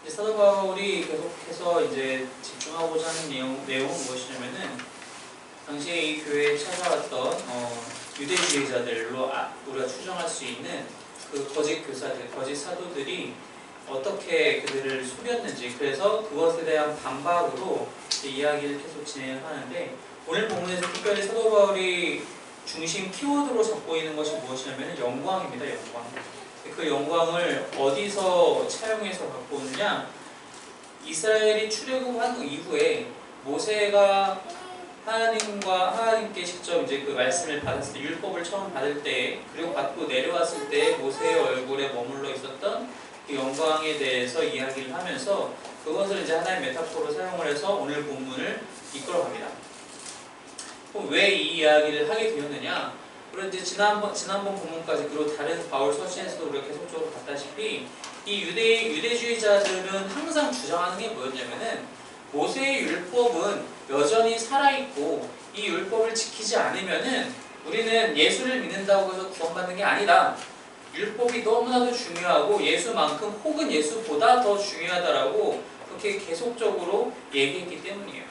사도 바울이 계속해서 이제 집중하고자 하는 내용은 무엇이냐면은 당시에 이 교회에 찾아왔던 유대주의자들로 우리가 추정할 수 있는 그 거짓 교사들, 거짓 사도들이 어떻게 그들을 속였는지, 그래서 그것에 대한 반박으로 이야기를 계속 진행하는데, 오늘 본문에서 특별히 사도 바울이 중심 키워드로 잡고 있는 것이 무엇이냐면 영광입니다. 영광. 그 영광을 어디서 차용해서 갖고 오느냐, 이스라엘이 출애굽한 이후에 모세가 하나님께 직접 이제 그 말씀을 받았을 때, 율법을 처음 받을 때, 그리고 받고 내려왔을 때 모세의 얼굴에 머물러 있었던 그 영광에 대해서 이야기를 하면서 그것을 이제 하나의 메타포로 사용을 해서 오늘 본문을 이끌어갑니다. 그럼 왜 이 이야기를 하게 되었느냐? 우리 이제 지난번 본문까지, 그리고 다른 바울 서신에서도 우리가 계속적으로 봤다시피 이 유대주의자들은 항상 주장하는 게 뭐였냐면은 모세의 율법은 여전히 살아있고 이 율법을 지키지 않으면은 우리는 예수를 믿는다고 해서 구원받는 게 아니다. 율법이 너무나도 중요하고 예수만큼 혹은 예수보다 더 중요하다라고 그렇게 계속적으로 얘기했기 때문이에요.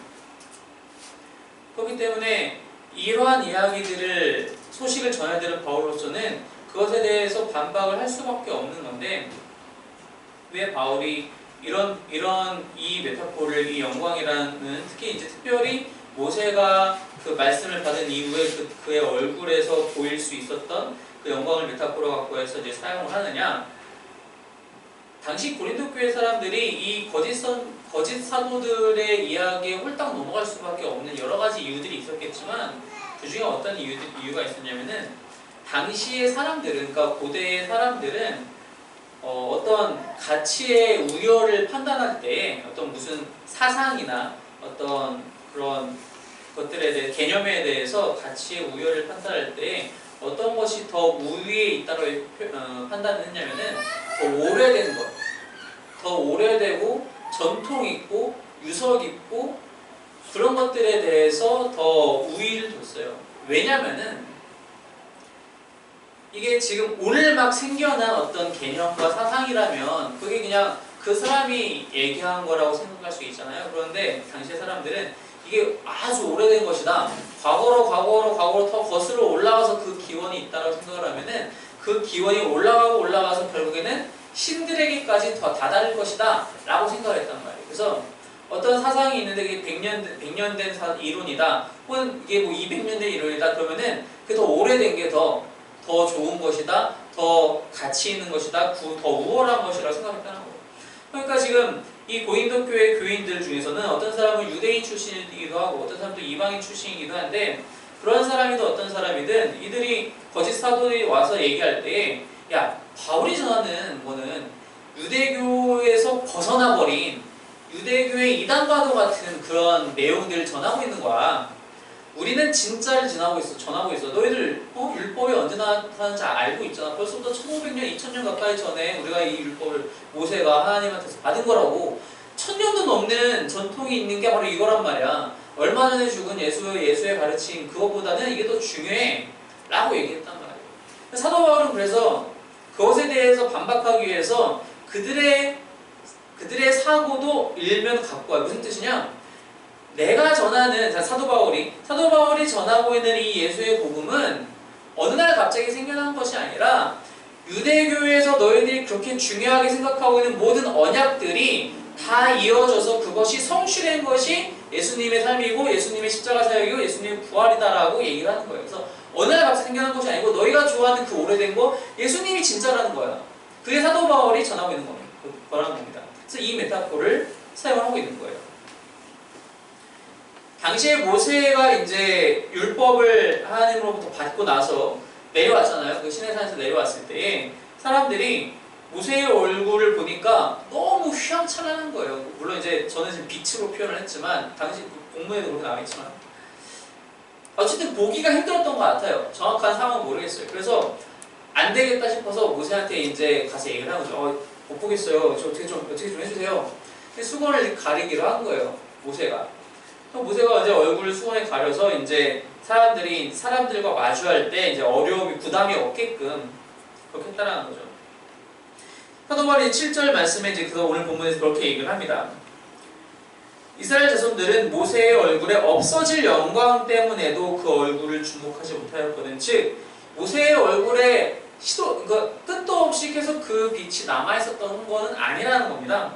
그렇기 때문에 이러한 이야기들을, 소식을 전해드린 바울로서는 그것에 대해서 반박을 할 수밖에 없는 건데, 왜 바울이 이런 이 메타포를, 이 영광이라는, 특별히 모세가 그 말씀을 받은 이후에 그의 얼굴에서 보일 수 있었던 그 영광을 메타포로 갖고 해서 이제 사용을 하느냐? 당시 고린도 교회 사람들이 이 거짓 사도들의 이야기에 홀딱 넘어갈 수밖에 없는 여러 가지 이유들이 있었겠지만, 그 중에 어떤 이유가 있었냐면은 당시의 사람들은, 그러니까 고대의 사람들은 어떤 가치의 우열을 판단할 때, 어떤 무슨 사상이나 어떤 그런 것들에 대해, 개념에 대해서 가치의 우열을 판단할 때 어떤 것이 더 우위에 있다고 판단을 했냐면은 더 오래된 것, 더 오래되고 전통 있고 유석 있고 그런 것들에 대해서 더 우위를 뒀어요. 왜냐면은 이게 지금 오늘 막 생겨난 어떤 개념과 사상이라면 그게 그냥 그 사람이 얘기한 거라고 생각할 수 있잖아요. 그런데 당시의 사람들은 이게 아주 오래된 것이다, 과거로 더 거슬러 올라가서 그 기원이 있다고 생각을 하면은 그 기원이 올라가서 결국에는 신들에게까지 더 다다를 것이다 라고 생각을 했단 말이에요. 그래서 어떤 사상이 있는데 이게 100년 된 이론이다, 혹은 이게 뭐 200년 된 이론이다, 그러면은 그게 더 오래된 게 더 좋은 것이다, 더 가치 있는 것이다, 더 우월한 것이라고 생각했다는 거예요. 그러니까 지금 이 고린도 교회 교인들 중에서는 어떤 사람은 유대인 출신이기도 하고 어떤 사람도 이방인 출신이기도 한데, 그런 사람이든 어떤 사람이든 이들이 거짓 사도들이 와서 얘기할 때, 야, 바울이 전하는 거는 유대교에서 벗어나버린 유대교의 이단과도 같은 그런 내용들을 전하고 있는 거야. 우리는 진짜를 전하고 있어. 너희들 율법이 언제 나타나는지 알고 있잖아. 벌써부터 1500년, 2000년 가까이 전에 우리가 이 율법을 모세가 하나님한테서 받은 거라고. 1000년도 넘는 전통이 있는 게 바로 이거란 말이야. 얼마 전에 죽은 예수의 가르침, 그것보다는 이게 더 중요해 라고 얘기했단 말이야. 사도 바울은 그래서 그것에 대해서 반박하기 위해서 그들의 사고도 일면 갖고 와요. 무슨 뜻이냐? 내가 전하는, 사도 바울이 전하고 있는 이 예수의 복음은 어느 날 갑자기 생겨난 것이 아니라 유대교에서 너희들이 그렇게 중요하게 생각하고 있는 모든 언약들이 다 이어져서 그것이 성취된 것이 예수님의 삶이고 예수님의 십자가 사역이고 예수님의 부활이다라고 얘기를 하는 거예요. 그래서 어느 날 갑자기 생겨난 것이 아니고 너희가 좋아하는 그 오래된 거, 예수님이 진짜라는 거야. 그게 사도 바울이 전하고 있는 거라는 겁니다. 그래서 이 메타포를 사용하고 있는 거예요. 당시에 모세가 이제 율법을 하나님으로부터 받고 나서 내려왔잖아요. 그 시내산에서 내려왔을 때 사람들이 모세의 얼굴을 보니까 너무 휘황찬란한 거예요. 물론 이제 저는 지금 빛으로 표현을 했지만 당시 공문에도 그렇게 나와있지만 어쨌든 보기가 힘들었던 것 같아요. 정확한 상황은 모르겠어요. 그래서 안 되겠다 싶어서 모세한테 이제 가서 얘기를 한 거죠. 못 보겠어요. 저 어떻게 좀 해주세요. 수건을 가리기로 한 거예요. 모세가 이제 얼굴을 수건에 가려서 이제 사람들과 마주할 때 이제 어려움이, 부담이 없게끔 그렇게 했다라는 거죠. 사도 바울이 7절 말씀에 이제 그 오늘 본문에서 그렇게 얘기를 합니다. 이스라엘 자손들은 모세의 얼굴에 없어질 영광 때문에도 그 얼굴을 주목하지 못하였거든. 즉 모세의 얼굴에 끝도 없이 계속 그 빛이 남아있었던 거는 아니라는 겁니다.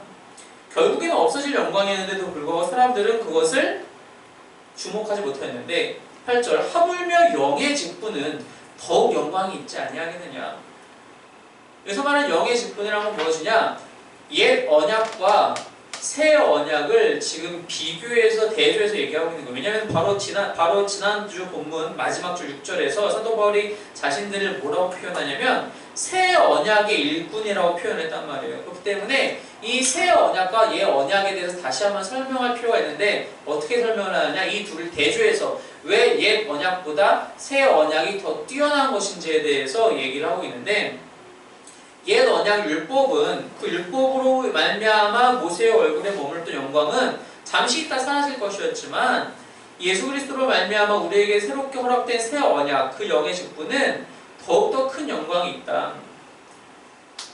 결국에는 없어질 영광이었는데도 불구하고 사람들은 그것을 주목하지 못하였는데 8절 하물며 영의 직분은 더욱 영광이 있지 아니하겠느냐. 여기서 말하는 영의 직분이라는 건 무엇이냐? 옛 언약과 새 언약을 지금 비교해서 대조해서 얘기하고 있는 거예요. 왜냐하면 바로 지난주 본문 마지막 줄 6절에서 사도 바울이 자신들을 뭐라고 표현하냐면 새 언약의 일꾼이라고 표현했단 말이에요. 그렇기 때문에 이 새 언약과 옛 언약에 대해서 다시 한번 설명할 필요가 있는데 어떻게 설명을 하느냐? 이 둘을 대조해서 왜 옛 언약보다 새 언약이 더 뛰어난 것인지에 대해서 얘기를 하고 있는데 옛 언약 율법은 그 율법으로 말미암아 모세의 얼굴에 머물던 영광은 잠시 있다 사라질 것이었지만 예수 그리스도로 말미암아 우리에게 새롭게 허락된 새 언약 그 영의 직분은 더욱더 큰 영광이 있다.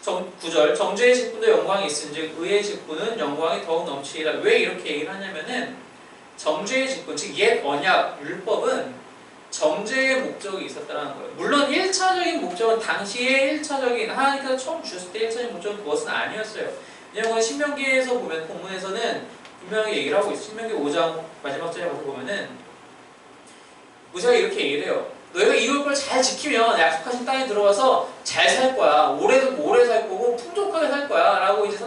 9절 정죄의 직분도 영광이 있은즉 의의 직분은 영광이 더욱 넘치리라. 왜 이렇게 얘기를 하냐면은 정죄의 직분 즉 옛 언약 율법은 정죄의 목적이 있었다는 거예요. 물론 1차적인 목적은 당시에 1차적인 하나님께서 처음 주셨을 때 1차적인 목적은 그것은 아니었어요. 왜냐하면 신명기에서 보면 본문에서는 분명히 얘기를 하고 있어요. 신명기 5장 마지막 절에 가서 보면은 모세가 이렇게 얘기를 해요. 너희가 이 율법을 잘 지키면 약속하신 땅에 들어가서 잘 살 거야. 오래 살 거고 풍족하게 살 거야. 라고 이제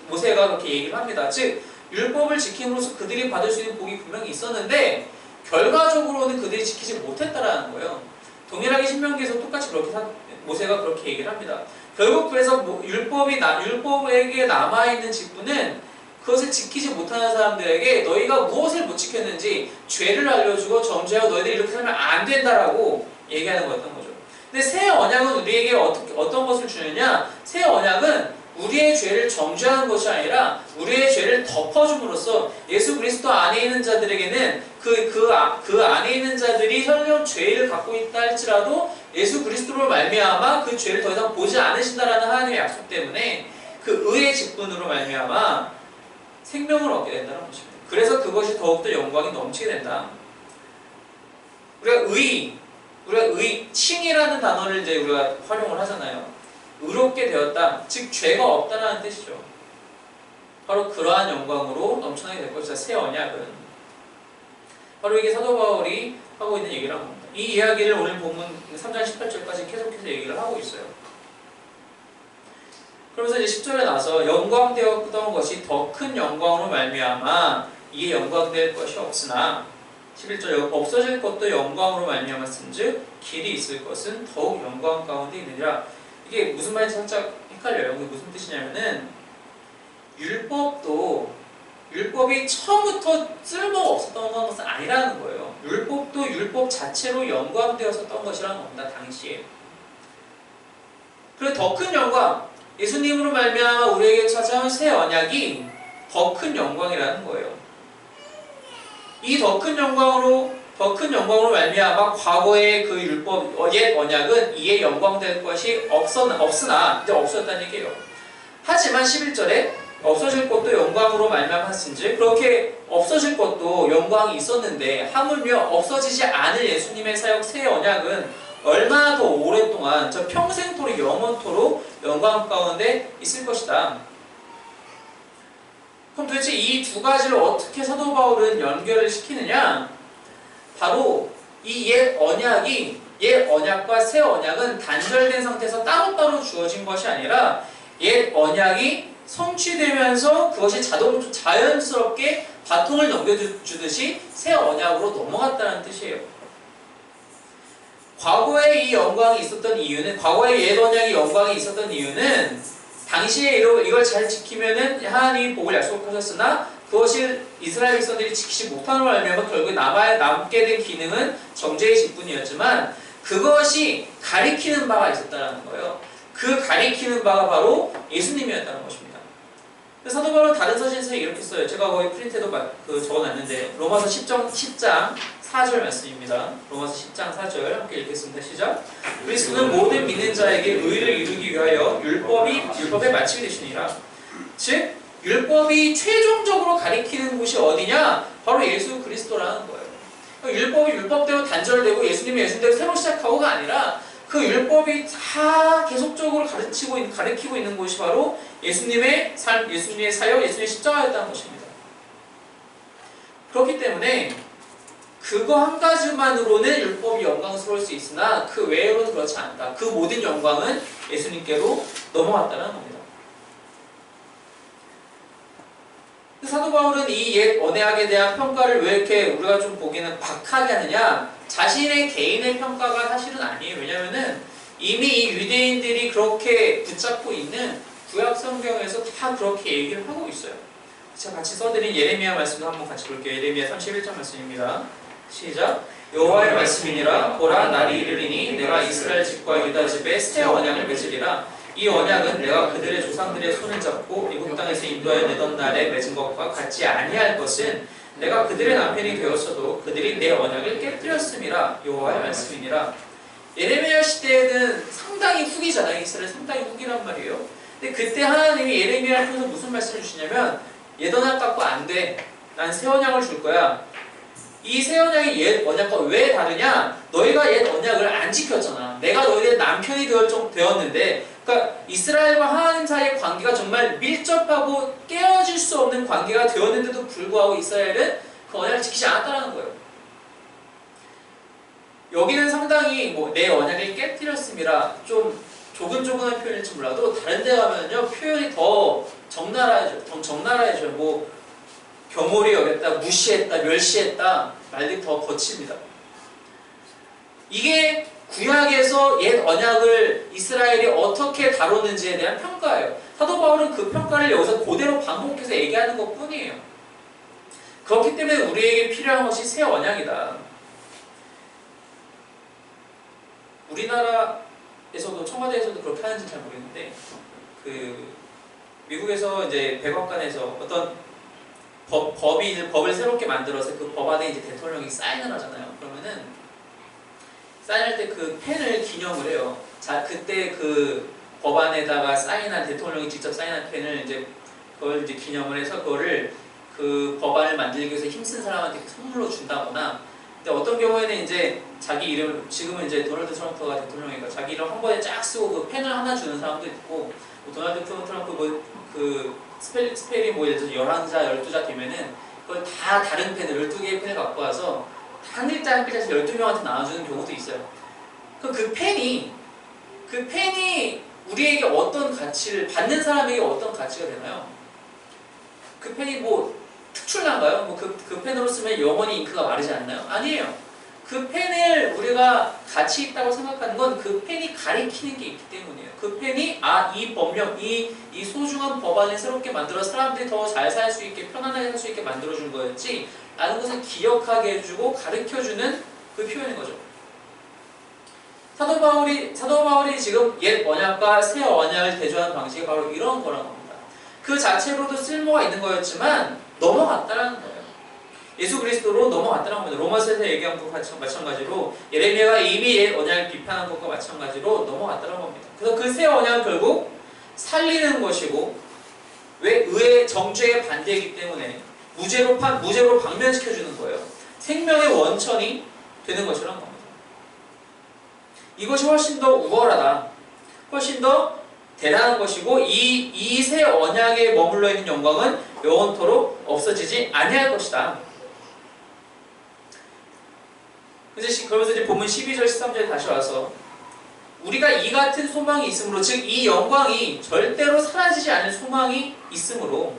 모세가 그렇게 얘기를 합니다. 즉 율법을 지킴으로써 그들이 받을 수 있는 복이 분명히 있었는데 결과적으로는 그들이 지키지 못했다라는 거예요. 동일하게 신명기에서 똑같이 모세가 그렇게 얘기를 합니다. 결국 그래서 율법에게 남아있는 직분은 그것을 지키지 못하는 사람들에게 너희가 무엇을 못 지켰는지 죄를 알려주고 정죄하고 너희들이 이렇게 살면 안 된다라고 얘기하는 거였던 거죠. 근데 새 언약은 우리에게 어떤 것을 주느냐? 새 언약은 우리의 죄를 정죄하는 것이 아니라 우리의 죄를 덮어줌으로써 예수 그리스도 안에 있는 자들에게는 그 안에 있는 자들이 설령 죄를 갖고 있다 할지라도 예수 그리스도로 말미암아 그 죄를 더 이상 보지 않으신다라는 하나님의 약속 때문에 그 의의 직분으로 말미암아 생명을 얻게 된다는 것입니다. 그래서 그것이 더욱더 영광이 넘치게 된다. 우리가 칭이라는 단어를 이제 우리가 활용을 하잖아요. 의롭게 되었다. 즉 죄가 없다라는 뜻이죠. 바로 그러한 영광으로 넘쳐나게 될 것이다. 새 언약은 바로 이게 사도 바울이 하고 있는 얘기를 한 겁니다. 이 이야기를 오늘 본문 3장 18절까지 계속해서 얘기를 하고 있어요. 그러면서 이제 10절에 나서 영광되었던 것이 더 큰 영광으로 말미암아 이에 영광될 것이 없으나 11절 없어질 것도 영광으로 말미암았은즉 길이 있을 것은 더욱 영광 가운데 있느니라. 이게 무슨 말인지 살짝 헷갈려요. 이게 무슨 뜻이냐면은 율법이 처음부터 쓸모가 없었던 것은 아니라는 거예요. 율법도 율법 자체로 영광되었었던 것이라는 겁니다. 당시에. 그리고 더 큰 영광, 예수님으로 말미암아 우리에게 찾아온 새 언약이 더 큰 영광이라는 거예요. 이 더 큰 영광으로 말미암아 과거의 그 율법, 옛 언약은 이에 영광될 것이 없으나 이제 없어졌다는 얘기예요. 하지만 11절에 없어질 것도 영광으로 말미암았은지 그렇게 없어질 것도 영광이 있었는데 하물며 없어지지 않을 예수님의 사역 새 언약은 얼마나 더 오랫동안 저 평생토록 영원토록 영광 가운데 있을 것이다. 그럼 도대체 이 두 가지를 어떻게 사도 바울은 연결을 시키느냐? 바로 이 옛 언약과 새 언약은 단절된 상태에서 따로따로 주어진 것이 아니라 옛 언약이 성취되면서 그것이 자연스럽게 바통을 넘겨주듯이 새 언약으로 넘어갔다는 뜻이에요. 과거에 이 영광이 있었던 이유는, 과거에 옛 언약의 영광이 있었던 이유는 당시에 이걸 잘 지키면은 하나님이 복을 약속하셨으나 그것이 이스라엘 백성들이 지키지 못하는 걸 알면 결국 남게 된 기능은 정죄의 직분이었지만 그것이 가리키는 바가 있었다는 거예요. 그 가리키는 바가 바로 예수님이었다는 것입니다. 사도 바울은 다른 서신서에 이렇게 써요. 제가 거기 프린트에도 적어놨는데 로마서 10장 4절 말씀입니다. 로마서 10장 4절 함께 읽겠습니다. 시작. 그리스도는 모든 믿는 자에게 의를 이루기 위하여 율법의 마침이 되시니라. 즉 율법이 최종적으로 가리키는 곳이 어디냐? 바로 예수 그리스도라는 거예요. 율법이 율법대로 단절되고 예수님이 예수님대로 새로 시작하고가 아니라 그 율법이 다 계속적으로 가리키고 있는 곳이 바로 예수님의 삶, 예수님의 사역, 예수님의 십자가였다는 것입니다. 그렇기 때문에 그거 한 가지만으로는 율법이 영광스러울 수 있으나 그 외로는 그렇지 않다. 그 모든 영광은 예수님께로 넘어갔다는 겁니다. 사도 바울은 이 옛 언약에 대한 평가를 왜 이렇게 우리가 좀 보기에는 박하게 하느냐? 자신의 개인의 평가가 사실은 아니에요. 왜냐하면은 이미 이 유대인들이 그렇게 붙잡고 있는 구약 성경에서 다 그렇게 얘기를 하고 있어요. 제가 같이 써드린 예레미야 말씀도 한번 같이 볼게요. 예레미야 31장 말씀입니다. 시작. 여호와의 말씀이니라. 보라 날이 이르리니 내가 이스라엘 집과 유다 집에 새 언약을 맺으리라. 이 언약은 내가 그들의 조상들의 손을 잡고 애굽 땅에서 인도하여 내던 날에 맺은 것과 같지 아니할 것은 내가 그들의 남편이 되었어도 그들이 내 언약을 깨뜨렸음이라. 여호와의 말씀이니라. 예레미야 시대에는 상당히 후기잖아요. 이스라엘 상당히 후기란 말이에요. 근데 그때 하나님이 예레미야를 통해서 무슨 말씀을 주시냐면 옛 언약 갖고 안 돼. 난 새 언약을 줄 거야. 이 새 언약이 옛 언약과 왜 다르냐? 너희가 옛 언약을 안 지켰잖아. 내가 너희의 남편이 되었는데, 그러니까 이스라엘과 하나님 사이의 관계가 정말 밀접하고 깨어질 수 없는 관계가 되었는데도 불구하고 이스라엘은 그 언약을 지키지 않았다는 거예요. 여기는 상당히 내 언약을 깨뜨렸음이라 좀 조근조근한 표현일지 몰라도 다른 데 가면요 표현이 더 적나라해져요. 경홀히 여겼다, 무시했다, 멸시했다 말들이 더 거칩니다. 이게 구약에서 옛 언약을 이스라엘이 어떻게 다뤘는지에 대한 평가예요. 사도 바울은 그 평가를 여기서 그대로 반복해서 얘기하는 것 뿐이에요. 그렇기 때문에 우리에게 필요한 것이 새 언약이다. 우리나라에서도 청와대에서도 그렇게 하는지 잘 모르겠는데 미국에서 이제 백악관에서 어떤 법을 새롭게 만들어서 그 법안에 이제 대통령이 사인을 하잖아요. 그러면은 사인할 때 그 펜을 기념을 해요. 자, 그때 그 법안에다가 사인한 대통령이 직접 사인한 펜을 그걸 기념을 해서 그거를 그 법안을 만들기 위해서 힘쓴 사람한테 선물로 준다거나. 근데 어떤 경우에는 이제 자기 이름을 지금은 이제 도널드 트럼프가 대통령이니까 자기 이름 한 번에 쫙 쓰고 그 펜을 하나 주는 사람도 있고 도널드 트럼프 스펠이 예를 들어서 11자, 12자 되면은 그걸 다 다른 펜을 12개의 펜을 갖고 와서 한 글자 한 글자에서 12명한테 나눠주는 경우도 있어요. 그럼 그 펜이 우리에게 어떤 가치를, 받는 사람에게 어떤 가치가 되나요? 그 펜이 특출난가요? 그 펜으로 쓰면 영원히 잉크가 마르지 않나요? 아니에요. 그 펜을 우리가 가치 있다고 생각하는 건 그 펜이 가리키는 게 있기 때문이에요. 그 펜이 이 법령, 이 소중한 법안을 새롭게 만들어 사람들이 더 잘 살 수 있게, 편안하게 살 수 있게 만들어준 거였지 라는 것을 기억하게 해주고 가르쳐주는 그 표현인 거죠. 사도 바울이 지금 옛 언약과 새 언약을 대조하는 방식이 바로 이런 거라는 겁니다. 그 자체로도 쓸모가 있는 거였지만 넘어갔다라는 거예요. 예수 그리스도로 넘어갔다는 겁니다. 로마서에서 얘기한 것과 마찬가지로 예레미야가 이미 옛 언약을 비판한 것과 마찬가지로 넘어갔다는 겁니다. 그래서 그 새 언약은 결국 살리는 것이고 왜 의의 정죄에 반대이기 때문에 무죄로 방면시켜주는 거예요. 생명의 원천이 되는 것이라는 겁니다. 이것이 훨씬 더 우월하다. 훨씬 더 대단한 것이고 이 새 언약에 머물러 있는 영광은 영원토록 없어지지 아니할 것이다. 그러면서 이제 본문 12절 13절에 다시 와서 우리가 이 같은 소망이 있으므로 즉 이 영광이 절대로 사라지지 않을 소망이 있으므로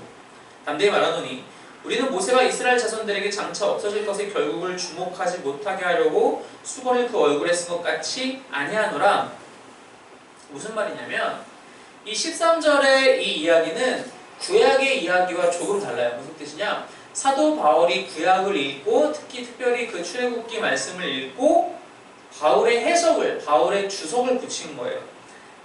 담대히 말하노니 우리는 모세가 이스라엘 자손들에게 장차 없어질 것의 결국을 주목하지 못하게 하려고 수건을 그 얼굴에 쓴 것 같이 아니하노라. 무슨 말이냐면 이 13절의 이 이야기는 구약의 이야기와 조금 달라요. 무슨 뜻이냐? 사도 바울이 구약을 읽고 특별히 그 출애굽기 말씀을 읽고 바울의 해석을, 바울의 주석을 붙인 거예요.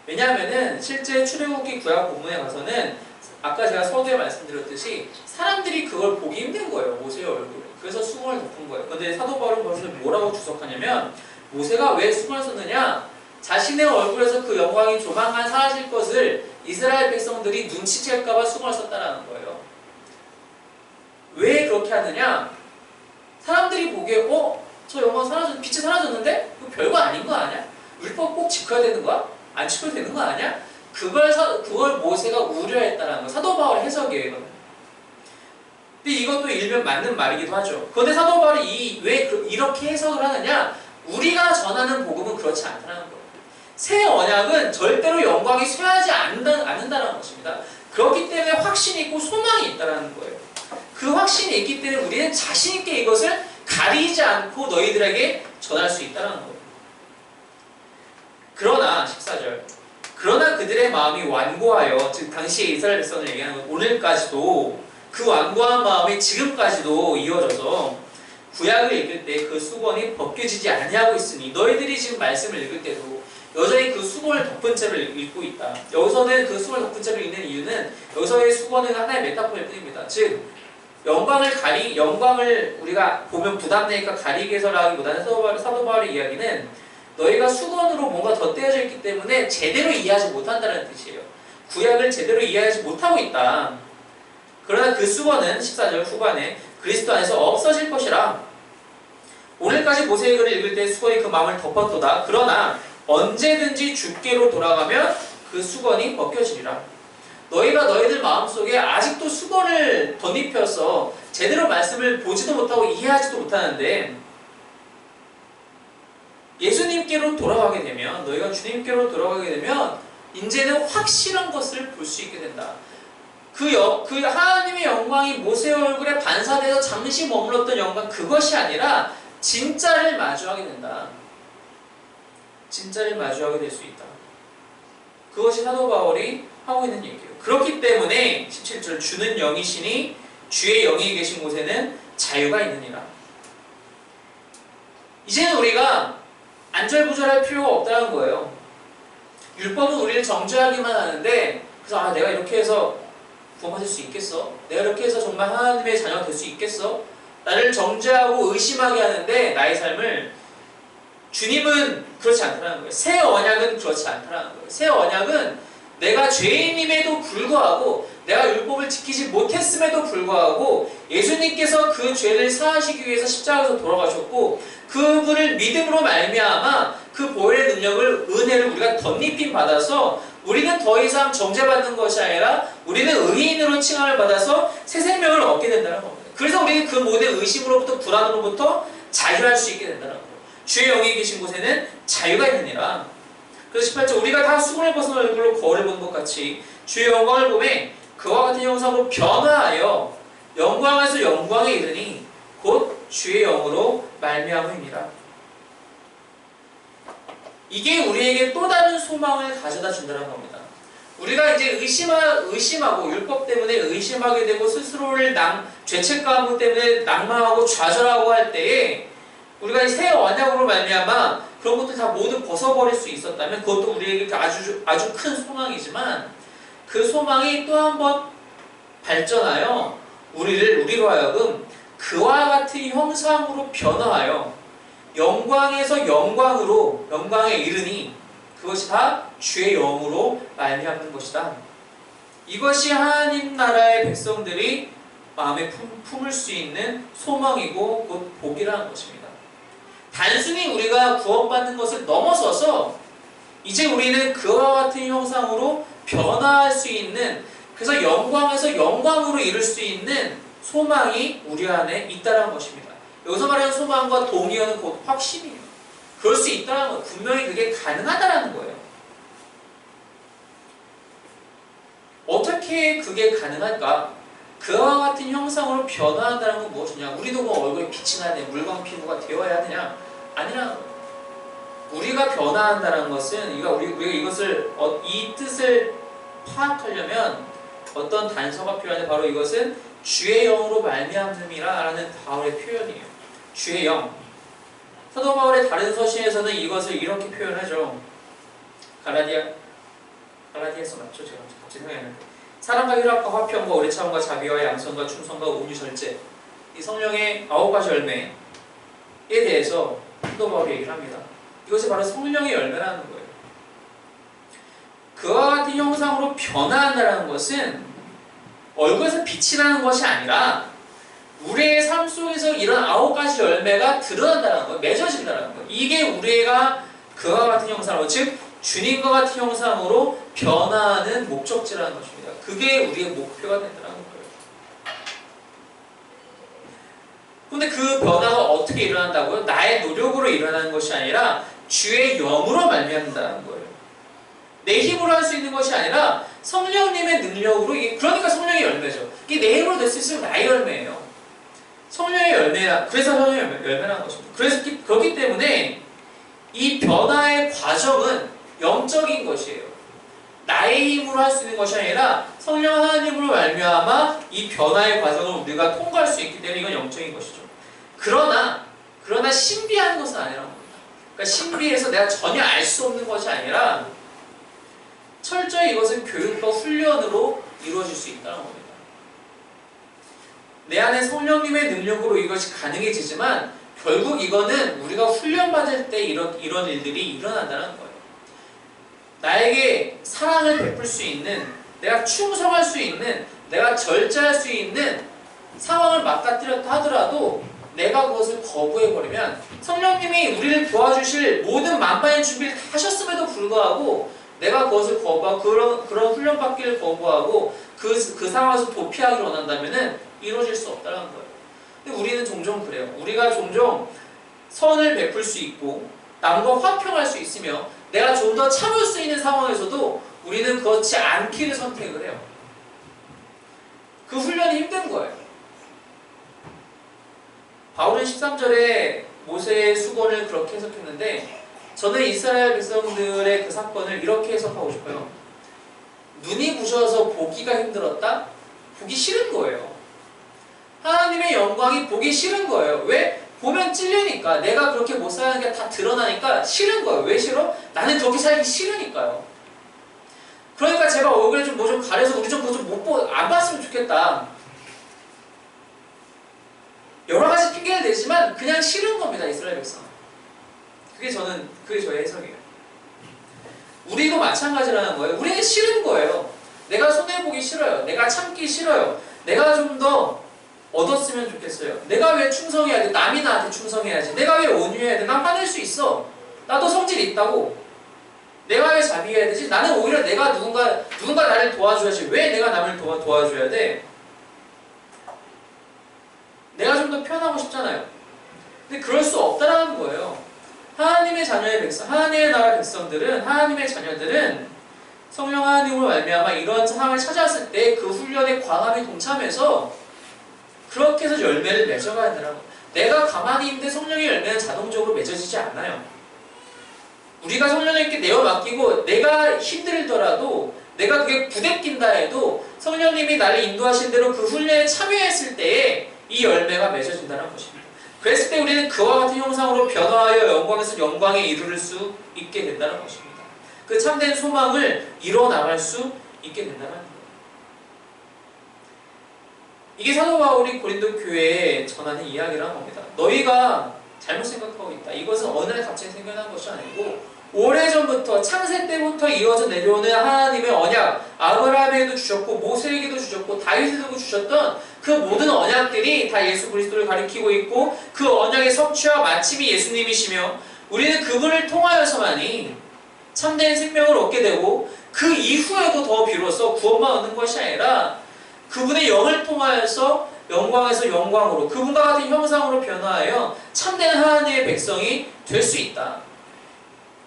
왜냐하면은 실제 출애굽기 구약 본문에 가서는 아까 제가 서두에 말씀드렸듯이 사람들이 그걸 보기 힘든 거예요. 모세의 얼굴을. 그래서 수건을 덮은 거예요. 근데 사도 바울은 거기서 뭐라고 주석하냐면 모세가 왜 수건을 썼느냐? 자신의 얼굴에서 그 영광이 조만간 사라질 것을 이스라엘 백성들이 눈치챌까봐 수건을 썼다라는 거예요. 왜 그렇게 하느냐? 사람들이 보기에 저 영광 사라졌, 빛이 사라졌는데? 그거 별거 아닌 거 아니야? 율법 꼭 지켜야 되는 거야? 안 지켜도 되는 거 아니야? 그걸 모세가 우려했다는 거. 사도 바울의 해석이에요, 이거는. 근데 이것도 일면 맞는 말이기도 하죠. 그런데 사도 바울이 왜 이렇게 해석을 하느냐? 우리가 전하는 복음은 그렇지 않다는 거예요. 새 언약은 절대로 영광이 쇠하지 않는다는 것입니다. 그렇기 때문에 확신이 있고 소망이 있다는 거예요. 그 확신이 있기 때문에 우리는 자신 있게 이것을 가리지 않고 너희들에게 전할 수 있다는 거예요. 그러나 14절 그러나 그들의 마음이 완고하여, 즉 당시의 이스라엘 백성을 얘기하는 건 오늘까지도 그 완고한 마음이 지금까지도 이어져서 구약을 읽을 때 그 수건이 벗겨지지 아니하고 있으니 너희들이 지금 말씀을 읽을 때도 여전히 그 수건을 덮은 채로 읽고 있다. 여기서는 그 수건을 덮은 채로 읽는 이유는 여기서의 수건은 하나의 메타포일 뿐입니다. 즉 영광을 우리가 보면 부담되니까 가리기 해서라기보다는 사도 바울의 이야기는 너희가 수건으로 뭔가 덧대어져 있기 때문에 제대로 이해하지 못한다는 뜻이에요. 구약을 제대로 이해하지 못하고 있다. 그러나 그 수건은 14절 후반에 그리스도 안에서 없어질 것이라. 오늘까지 모세의 글을 읽을 때 수건이 그 마음을 덮었도다. 그러나 언제든지 주께로 돌아가면 그 수건이 벗겨지리라. 너희가 너희들 마음속에 아직도 수건을 덧입혀서 제대로 말씀을 보지도 못하고 이해하지도 못하는데 예수님께로 돌아가게 되면, 너희가 주님께로 돌아가게 되면 이제는 확실한 것을 볼 수 있게 된다. 그 하나님의 영광이 모세의 얼굴에 반사돼서 잠시 머물렀던 영광, 그것이 아니라 진짜를 마주하게 된다. 진짜를 마주하게 될 수 있다. 그것이 사도 바울이 하고 있는 얘기예요. 그렇기 때문에 17절 주는 영이시니 주의 영이 계신 곳에는 자유가 있느니라. 이제는 우리가 안절부절할 필요가 없다는 거예요. 율법은 우리를 정죄하기만 하는데, 그래서 내가 이렇게 해서 구원받을 수 있겠어? 내가 이렇게 해서 정말 하나님의 자녀가 될 수 있겠어? 나를 정죄하고 의심하게 하는데 나의 삶을, 주님은 그렇지 않다는 거예요. 새 언약은 그렇지 않다는 거예요. 새 언약은 내가 죄인임에도 불구하고, 내가 율법을 지키지 못했음에도 불구하고 예수님께서 그 죄를 사하시기 위해서 십자가에서 돌아가셨고 그분을 믿음으로 말미암아 그 보혈의 능력을, 은혜를 우리가 덧입힘 받아서 우리는 더 이상 정죄받는 것이 아니라 우리는 의인으로 칭함을 받아서 새 생명을 얻게 된다는 겁니다. 그래서 우리는 그 모든 의심으로부터 불안으로부터 자유할 수 있게 된다는 거예요. 주의 영이 계신 곳에는 자유가 있느니라. 그래서 18절 우리가 다 수건을 벗은 얼굴로 거울을 보는 것 같이 주의 영광을 보매 그와 같은 형상으로 변화하여 영광에서 영광에 이르니 곧 주의 영으로 말미암음이니라. 이게 우리에게 또 다른 소망을 가져다 준다는 겁니다. 우리가 이제 의심하고 율법 때문에 의심하게 되고 스스로를 죄책감 때문에 낭망하고 좌절하고 할 때에 우리가 새 언약으로 말미암아 그런 것들 다 모두 벗어버릴 수 있었다면 그것도 우리에게 아주 큰 소망이지만 그 소망이 또 한 번 발전하여 우리로 하여금 그와 같은 형상으로 변화하여 영광에서 영광에 이르니 그것이 다 주의 영으로 말미암는 것이다. 이것이 하나님 나라의 백성들이 마음에 품을 수 있는 소망이고 곧 복이라는 것입니다. 단순히 우리가 구원받는 것을 넘어서서 이제 우리는 그와 같은 형상으로 변화할 수 있는, 그래서 영광에서 영광으로 이룰 수 있는 소망이 우리 안에 있다는 것입니다. 여기서 말하는 소망과 동의어는 곧 확신이에요. 그럴 수 있다는 것, 분명히 그게 가능하다는 거예요. 어떻게 그게 가능할까? 그와 같은 형상으로 변화한다는 건 무엇이냐? 우리도 뭐 얼굴에 빛이 나네, 물광 피부가 되어야 하느냐? 아니라 우리가 변화한다는 것은 우리가 이것을 이 뜻을 파악하려면 어떤 단서가 필요한데 바로 이것은 주의 영으로 말미암음이라 라는 바울의 표현이에요. 주의 영. 사도 바울의 다른 서신에서는 이것을 이렇게 표현하죠. 갈라디아서 맞죠? 제가 갑자기 생각했는데 사랑과 희락과 화평과 오래 참음과 자비와 양선과 충성과 온유 절제, 이 성령의 9가지 열매에 대해서 사도 바울이 얘기를 합니다. 이것이 바로 성령의 열매라는 거예요. 그와 같은 형상으로 변화한다는 것은 얼굴에서 빛이 나는 것이 아니라 우리의 삶 속에서 이런 9가지 열매가 드러난다는 거예요. 맺어진다는 거예요. 이게 우리가 그와 같은 형상으로, 즉 주님과 같은 형상으로 변화하는 목적지라는 것입니다. 그게 우리의 목표가 된다는 거예요. 근데 그 변화가 어떻게 일어난다고요? 나의 노력으로 일어나는 것이 아니라 주의 영으로 말미암는다는 거예요. 내 힘으로 할 수 있는 것이 아니라 성령님의 능력으로, 그러니까 성령의 열매죠. 이게 내 힘으로 될 수 있으면 나의 열매예요. 성령의 열매라, 그래서 성령의 열매라는 것입니다. 그래서 그렇기 때문에 이 변화의 과정은 영적인 것이에요. 나의 힘으로 할 수 있는 것이 아니라 성령 하나님으로 말미암아 이 변화의 과정을 우리가 통과할 수 있기 때문에 이건 영적인 것이죠. 그러나 신비한 것은 아니라는 겁니다. 그러니까 신비해서 내가 전혀 알 수 없는 것이 아니라 철저히 이것은 교육과 훈련으로 이루어질 수 있다는 겁니다. 내 안에 성령님의 능력으로 이것이 가능해지지만 결국 이거는 우리가 훈련받을 때 이런 일들이 일어난다는 거예요. 나에게 사랑을 베풀 수 있는, 내가 충성할 수 있는, 내가 절제할 수 있는 상황을 맞닥뜨렸다 하더라도 내가 그것을 거부해버리면 성령님이 우리를 도와주실 모든 만반의 준비를 다 하셨음에도 불구하고 내가 그것을 거부하고 그런 훈련받기를 거부하고 그 상황에서 도피하기를 원한다면 이루어질 수 없다는 거예요. 근데 우리는 종종 그래요. 우리가 종종 선을 베풀 수 있고 남과 화평할 수 있으며 내가 좀 더 참을 수 있는 상황에서도 우리는 그렇지 않기를 선택을 해요. 그 훈련이 힘든 거예요. 바울은 13절에 모세의 수건을 그렇게 해석했는데 저는 이스라엘 백성들의 그 사건을 이렇게 해석하고 싶어요. 눈이 부셔서 보기가 힘들었다? 보기 싫은 거예요. 하나님의 영광이 보기 싫은 거예요. 왜? 보면 찔리니까. 내가 그렇게 못 사는 게 다 드러나니까 싫은 거예요. 왜 싫어? 나는 그렇게 살기 싫으니까요. 그러니까 제발 얼굴에 좀 뭐 좀 가려서 우리 좀 그거 좀 안 봤으면 좋겠다. 여러 가지 핑계를 대지만 그냥 싫은 겁니다. 이스라엘 백성. 그게 저의 해석이에요. 우리도 마찬가지라는 거예요. 우리는 싫은 거예요. 내가 손해보기 싫어요. 내가 참기 싫어요. 내가 좀 더 얻었으면 좋겠어요. 내가 왜 충성해야 돼? 남이 나한테 충성해야지. 내가 왜 온유해야 돼? 난 화낼 수 있어. 나도 성질이 있다고. 내가 왜 자비해야 되지? 나는 오히려 내가 누군가 나를 도와줘야지. 왜 내가 남을 도와줘야 돼? 내가 좀 더 편하고 싶잖아요. 근데 그럴 수 없다라는 거예요. 하나님의 자녀의 백성, 하나님의 나라 백성들은, 하나님의 자녀들은 성령 하나님으로 말미암아 이런 상황을 찾아왔을 때 그 훈련에 광함이 동참해서 그렇게 해서 열매를 맺어가야 되라고. 내가 가만히 있는데 성령의 열매는 자동적으로 맺어지지 않아요. 우리가 성령님께 내어 맡기고 내가 힘들더라도 내가 그게 부대낀다 해도 성령님이 나를 인도하신 대로 그 훈련에 참여했을 때에 이 열매가 맺어진다는 것입니다. 그랬을 때 우리는 그와 같은 형상으로 변화하여 영광에서 영광에 이르를 수 있게 된다는 것입니다. 그 참된 소망을 이뤄나갈 수 있게 된다는 거예요. 이게 사도 바울이 고린도 교회에 전하는 이야기라는 겁니다. 너희가 잘못 생각하고 있다. 이것은 어느 날 갑자기 생겨난 것이 아니고 오래전부터 창세 때부터 이어져 내려오는 하나님의 언약, 아브라함에게도 주셨고 모세에게도 주셨고 다윗에게도 주셨던 그 모든 언약들이 다 예수 그리스도를 가리키고 있고 그 언약의 성취와 마침이 예수님이시며 우리는 그분을 통하여서만이 참된 생명을 얻게 되고 그 이후에도 더 비로소 구원만 얻는 것이 아니라 그분의 영을 통하여서 영광에서 영광으로 그분과 같은 형상으로 변화하여 참된 하나님의 백성이 될 수 있다.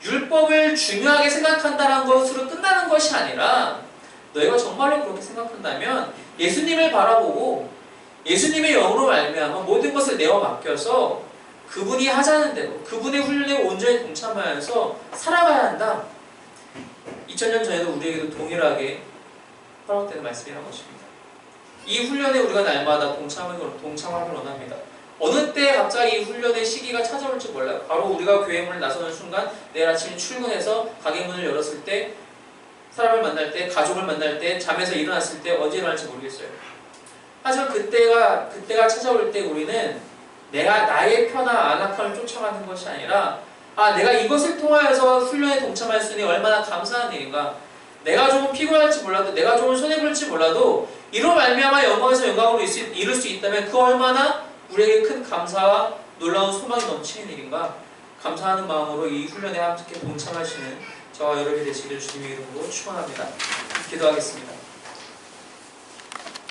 율법을 중요하게 생각한다는 것으로 끝나는 것이 아니라 너희가 정말로 그렇게 생각한다면 예수님을 바라보고 예수님의 영으로 말미암아 모든 것을 내어 맡겨서 그분이 하자는 대로 그분의 훈련에 온전히 동참하여서 살아가야 한다. 2000년 전에도 우리에게도 동일하게 허락되는 말씀이라는 것입니다. 이 훈련에 우리가 날마다 동참하길 원합니다. 어느 때 갑자기 이 훈련의 시기가 찾아올지 몰라요. 바로 우리가 교회 문을 나서는 순간 내일 아침 출근해서 가게 문을 열었을 때 사람을 만날 때 가족을 만날 때 잠에서 일어났을 때 언제 일어날지 모르겠어요. 하지만 그때가 찾아올 때 우리는 내가 나의 편한 안락함을 쫓아가는 것이 아니라 내가 이것을 통하여서 훈련에 동참할 수 있는 얼마나 감사한 일인가. 내가 조금 피곤할지 몰라도, 내가 조금 손해볼지 몰라도 이로 말미암아 영광에서 영광으로 이룰 수 있다면 그 얼마나 우리에게 큰 감사와 놀라운 소망이 넘치는 일인가. 감사하는 마음으로 이 훈련에 함께 동참하시는 저와 여러분이 되시기를 주님의 이름으로 축원합니다. 기도하겠습니다.